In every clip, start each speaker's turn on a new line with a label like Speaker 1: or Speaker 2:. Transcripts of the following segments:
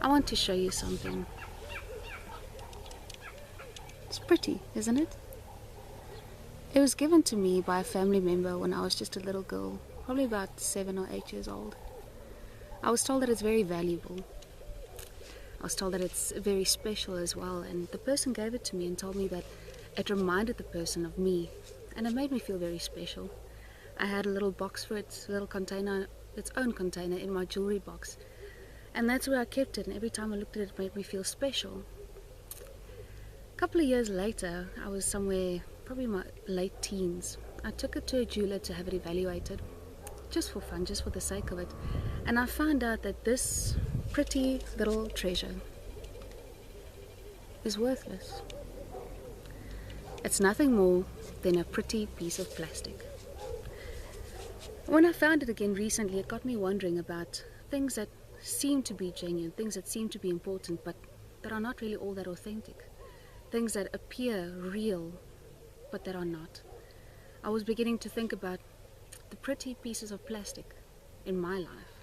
Speaker 1: I want to show you something. It's pretty, isn't it? It was given to me by a family member when I was just a little girl, probably about 7 or 8 years old. I was told that it's very valuable. I was told that it's very special as well, and the person gave it to me and told me that it reminded the person of me, and it made me feel very special. I had a little box for it, a little container, its own container in my jewelry box, and that's where I kept it, and every time I looked at it, it made me feel special. A couple of years later, I was somewhere, probably my late teens. I took it to a jeweler to have it evaluated, just for fun, just for the sake of it, and I found out that this pretty little treasure is worthless. It's nothing more than a pretty piece of plastic. When I found it again recently, it got me wondering about things that seem to be genuine, things that seem to be important, but that are not really all that authentic. Things that appear real, but that are not. I was beginning to think about the pretty pieces of plastic in my life.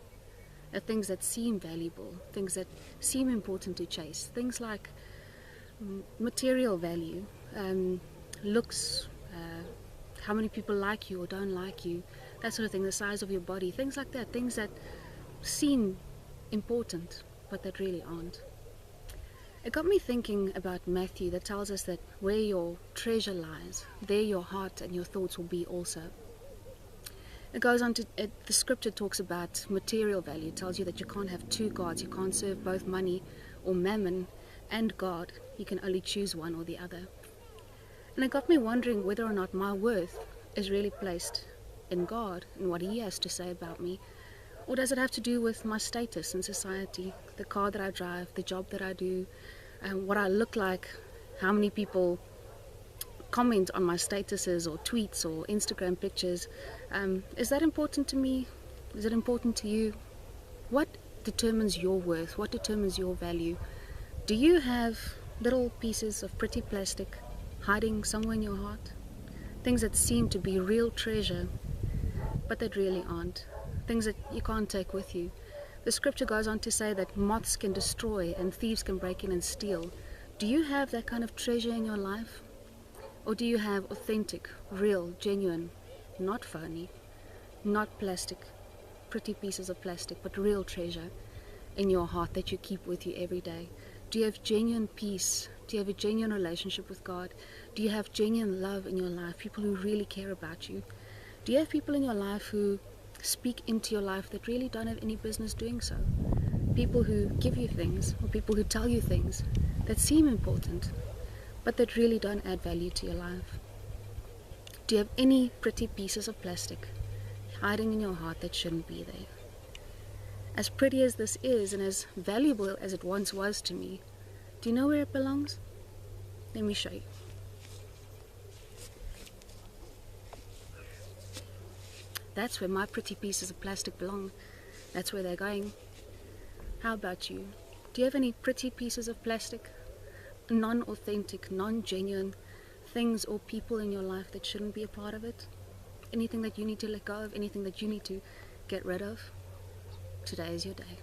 Speaker 1: The things that seem valuable, things that seem important to chase, things like material value, looks, how many people like you or don't like you, that sort of thing, the size of your body, things like that, things that seem important but that really aren't. It got me thinking about Matthew, that tells us that where your treasure lies, there your heart and your thoughts will be also. It goes on to, the scripture talks about material value. It tells you that you can't have two gods. You can't serve both money or mammon and God. You can only choose one or the other. And it got me wondering whether or not my worth is really placed in God and what He has to say about me. Or does it have to do with my status in society, the car that I drive, the job that I do, what I look like, how many people comment on my statuses or tweets or Instagram pictures. Is that important to me? Is it important to you? What determines your worth? What determines your value? Do you have little pieces of pretty plastic hiding somewhere in your heart? Things that seem to be real treasure, but that really aren't. Things that you can't take with you. The scripture goes on to say that moths can destroy and thieves can break in and steal. Do you have that kind of treasure in your life? Or do you have authentic, real, genuine, not phony, not plastic, pretty pieces of plastic, but real treasure in your heart that you keep with you every day? Do you have genuine peace? Do you have a genuine relationship with God? Do you have genuine love in your life, people who really care about you? Do you have people in your life who speak into your life that really don't have any business doing so? People who give you things, or people who tell you things that seem important, but that really don't add value to your life? Do you have any pretty pieces of plastic hiding in your heart that shouldn't be there? As pretty as this is, and as valuable as it once was to me, do you know where it belongs? Let me show you. That's where my pretty pieces of plastic belong. That's where they're going. How about you? Do you have any pretty pieces of plastic? Non-authentic, non-genuine things or people in your life that shouldn't be a part of it? Anything that you need to let go of? Anything that you need to get rid of? Today is your day.